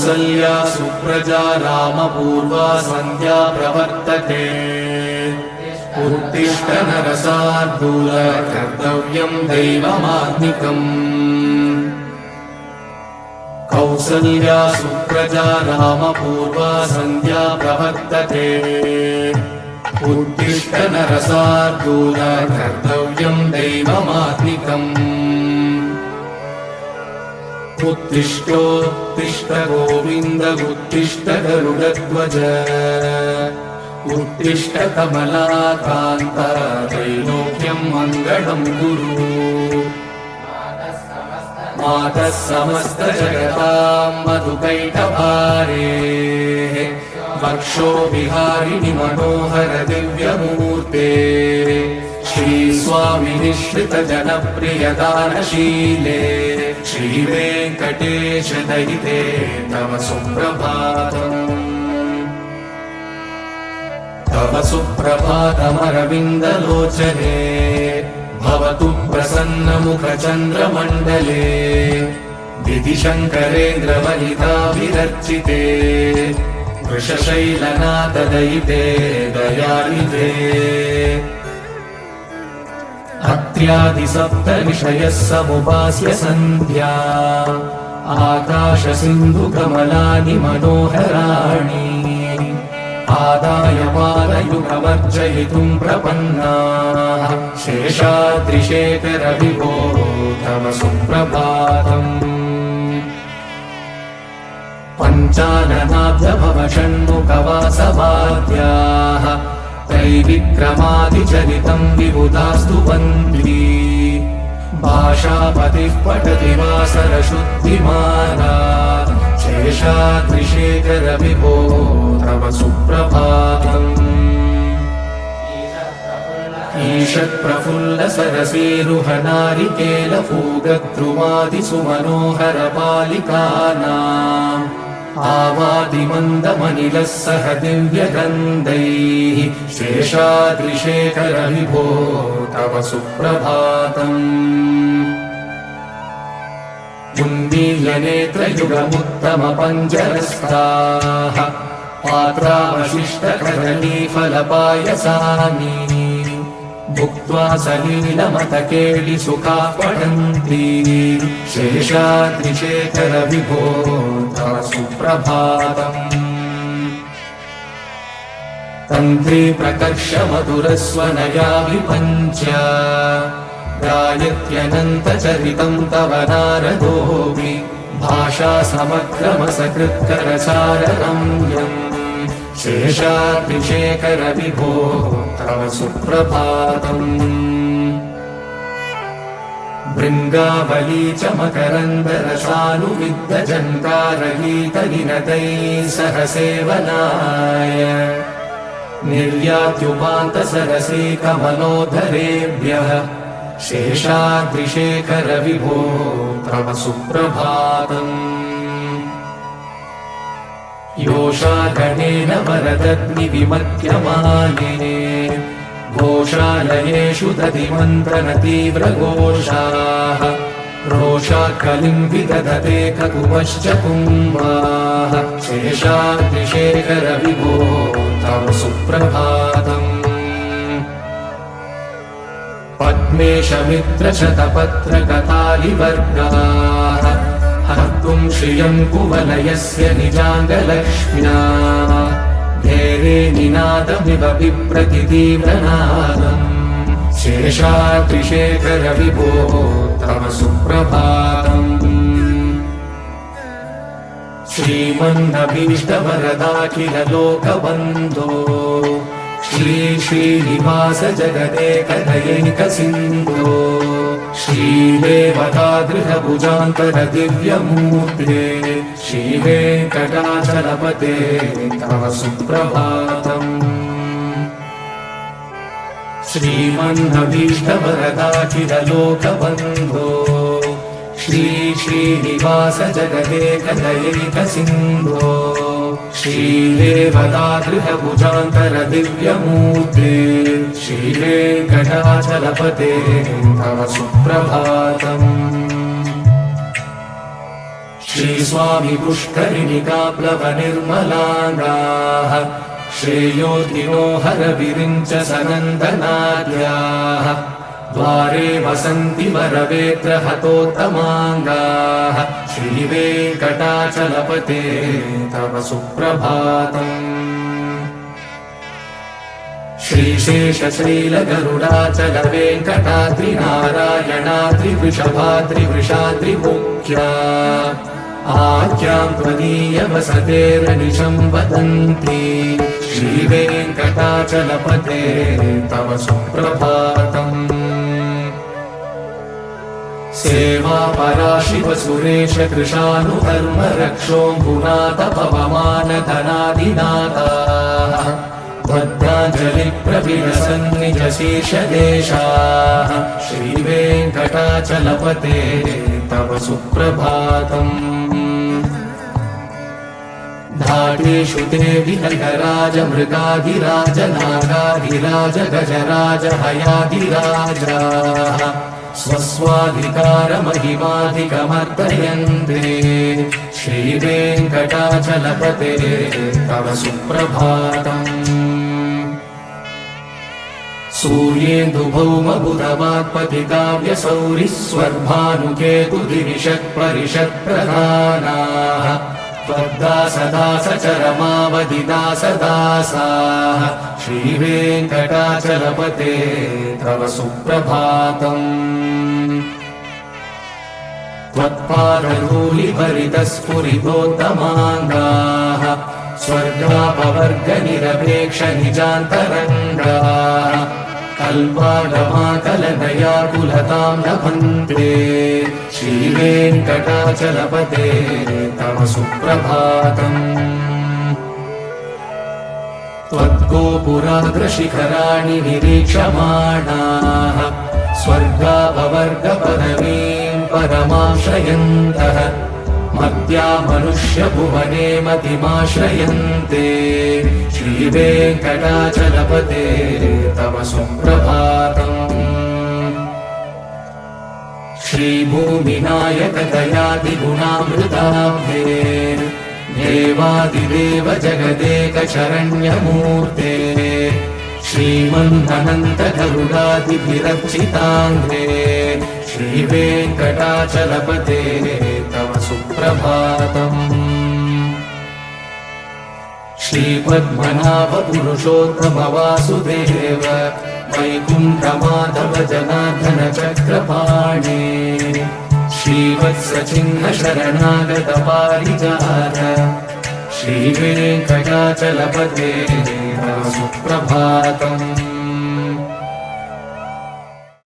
कौसल्या सुप्रजा रामपूर्वा सन्ध्या प्रवर्तते उत्तिष्ठ नरशार्दूल कर्तव्यं दैवमात्मिकम् कौसल्या सुप्रजा रामपूर्वा सन्ध्या प्रवर्तते उत्तिष्ठ नरशार्दूल कर्तव्यं दैवमात्मिकम् उत्तिष्ठोत्तिष्ठ गोविन्द उत्तिष्ठ गरुडध्वज उत्तिष्ठ कमलाकान्त त्रैलोक्यं मङ्गलं कुरु मातः समस्त जगतां मधुकैटभारे वक्षो विहारिणि मनोहर दिव्यमूर्ते श्रीस्वामि निःश्रित जनप्रिय दानशीले श्रीवेङ्कटेश दयिते तव सुप्रभातम् तव सुप्रभातमरविन्दलोचने भवतु प्रसन्नमुखचन्द्रमण्डले विधिशङ्करेन्द्रवनिताभिरर्चिते वृषशैलनाथदयिते दयानिधे अत्र्यादिसप्तविषयः समुपास्य सन्ध्या आकाशसिन्धुकमलानि मनोहराणि आदाय पादयुगमर्जयितुं प्रपन्नाः शेषाद्रिशेखर विभो तव सुप्रभातम् पञ्चाननाब्जभव षण्मुखवासवाद्याः त्रैविक्रमादिचरितं विबुधास्तु वन्दी भाषापतिः पठति वासरशुद्धिमाना शेषाद्रिशेखर विभो तव सुप्रभातम् ईषत्प्रफुल्ल सरसीरुहनारिकेलफूगद्रुमादिसुमनोहरपालिकानाम् आवादिमन्दमनिलः सह दिव्यगन्धैः शेषाद्रिशेखर विभो तव सुप्रभातम् उन्मील्यनेत्रयुगमुत्तमपञ्जरस्थाः पात्रावशिष्टकदलीफलपायसानि भुक्त्वा सलीलमतकेलिसुखाः पठन्ति शेषाद्रिशेखर विभो तव सुप्रभातम् तन्त्री प्रकर्ष मधुरस्वनया विपञ्च्या गायत्यनन्तचरितं तव नारदोऽपि भाषा समग्रमसकृत्करसाररम्यम् शेषाद्रिशेखर विभो तव सुप्रभातम् भृङ्गावली च मकरन्दरसानुविद्धजन्कारगीतविनतैः सह सेवनाय निर्यात्युपान्तसरसी कमलोदरेभ्यः शेषाद्रिशेखर विभो तव सुप्रभातम् योषागणेन वरदग्निविमध्यमाने घोषालयेषु दधिमन्त्रनतीव्रघोषाः रोषाकलिं विदधते ककुवश्च कुम्भाः शेषाद्रिशेखर विभो तव सुप्रभातम् पद्मेशमित्रशतपत्रकतालिवर्गाः हर्तुं श्रियं कुवलयस्य निजाङ्गलक्ष्म्या घेरे निनादमिव बिभ्रतितीव्रनादम् शेषाद्रिशेखर विभो तव सुप्रभातम् श्रीमन्नभीष्टवरदाखिल लोकबन्धो श्री श्रीनिवास जगदेकदयैक सिन्धो श्रीदेवतादृढभुजान्तर दिव्यमूर्ते श्रीवेङ्कटाचलपते तव सुप्रभातम् श्रीमन्नभीष्टवरदाखिल लोकबन्धो श्री श्रीनिवास जगदेकदयैक सिन्धो श्रीदेवतादृढभुजान्तर दिव्यमूर्ते श्रीवेङ्कटाचलपते तव सुप्रभातम् श्री श्रीस्वामी पुष्करिणिकाप्लवनिर्मलाङ्गाः श्रेयोधिनो हरविरिञ्च सनन्दनाद्याः द्वारे वसन्ति वरवेत्रहतोत्तमाङ्गाः श्रीवेङ्कटाचलपते तव सुप्रभातम् श्रीशेषशैलगरुडाचल वेङ्कटाद्रिनारायणाद्रिवृषभाद्रिवृषाद्रिमुख्या आख्यां त्वदीयवसतेरनिशं वदन्ति श्रीवेङ्कटाचलपते तव सुप्रभातम् सेवा पराशिवसुरेश कृशानुधर्म रक्षोऽम्बुनाथ पवमानधनादिनाथाः भद्राञ्जलिप्रविलसन्निजशीर्षदेशाः श्रीवेङ्कटाचलपते तव सुप्रभातम् धाटेषु ते विहगराज मृगाधिराज नागाधिराज गजराज हयाधिराजाः स्वस्वाधिकारमहिमाधिकमर्दयन्ते श्रीवेङ्कटाचलपते तव सुप्रभातम् सूर्येन्दुभौमबुधवाक्पतिकाव्यसौरिस्वर्भानुकेतुदिविषत्परिषत्प्रधानाः त्वद्दासदासचरमावदिदासदासाः श्रीवेङ्कटाचलपते तव सुप्रभातम् त्वत्पादधूलिभरितस्फुरितोत्तमाङ्गाः स्वर्गापवर्गनिरपेक्षनिजान्तरङ्गाः कल्पागमाकलदयाकुलतां लभन्ते श्रीवेङ्कटाचलपते तव सुप्रभातम् त्वद्गोपुराग्रशिखराणि निरीक्षमाणाः स्वर्गापवर्गपदवीं परमाश्रयन्तः मर्त्या मनुष्यभुवने मतिमाश्रयन्ते श्रीवेङ्कटाचलपते तव सुप्रभातम् श्रीभूमिनायक दयादिगुणामृताब्धे देवादिदेव जगदेकशरण्यमूर्ते श्रीमन्ननन्त गरुडादिभिरर्चिताङ्घ्रे श्रीवेङ्कटाचलपते तव सुप्रभातम् श्रीपद्मनाभ पुरुषोत्तम वासुदेव वैकुण्ठमाधव जनार्दन चक्रपाणे श्रीवत्सचिह्न शरणागत पारिजात श्रीवेङ्कटाचलपते तव सुप्रभातम्